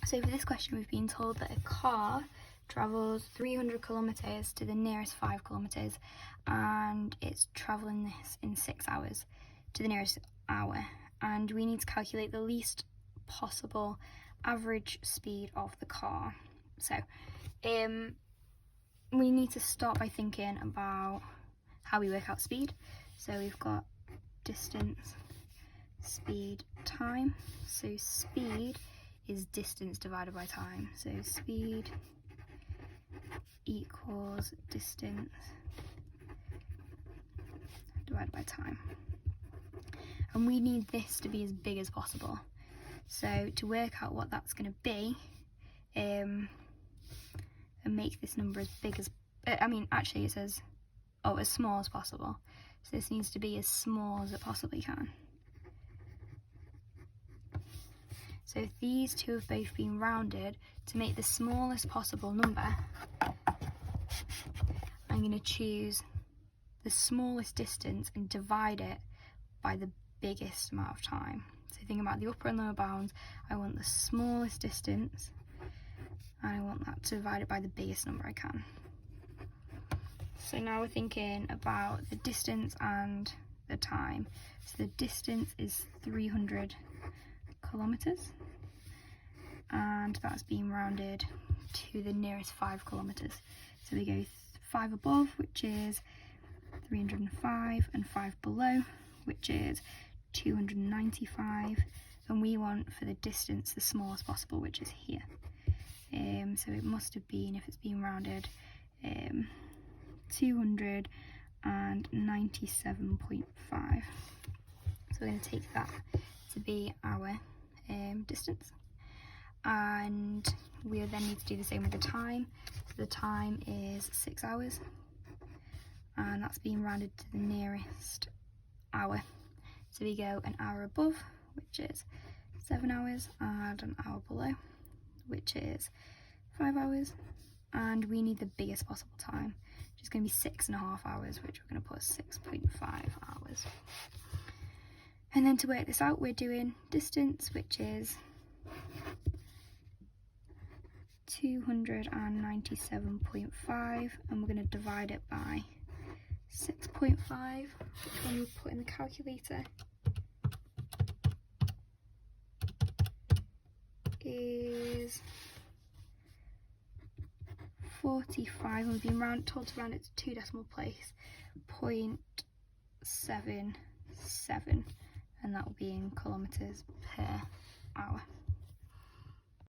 So for this question, we've been told that a car travels 300 kilometres to the nearest 5 kilometres, and it's travelling this in 6 hours to the nearest hour, and we need to calculate the least possible average speed of the car. So we need to start by thinking about how we work out speed. So we've got distance, speed, time. So speed is distance divided by time. So speed equals distance divided by time. And we need this to be as big as possible. So to work out what that's going to be, and make this number as big as, actually it says, as small as possible. So this needs to be as small as it possibly can. So if these two have both been rounded, to make the smallest possible number, I'm going to choose the smallest distance and divide it by the biggest amount of time. So think about the upper and lower bounds. I want the smallest distance, and I want that to divide it by the biggest number I can. So now we're thinking about the distance and the time. So the distance is 300 kilometres, and that's being rounded to the nearest 5 kilometres. So we go 5 above, which is 305, and 5 below, which is 295, and we want for the distance the smallest possible, which is here. So it must have been, if it's being rounded, 297.5. So we're going to take that to be our distance, and we then need to do the same with the time. So the time is 6 hours, and that's being rounded to the nearest hour. So we go an hour above, which is 7 hours, and an hour below, which is 5 hours, and we need the biggest possible time, which is going to be 6.5 hours, which we're going to put 6.5 hours. And then to work this out, we're doing distance, which is 297.5, and we're going to divide it by 6.5, when we put in the calculator, is 45, and we've been told to round it to 2 decimal place, 0.77, and that will be in kilometres per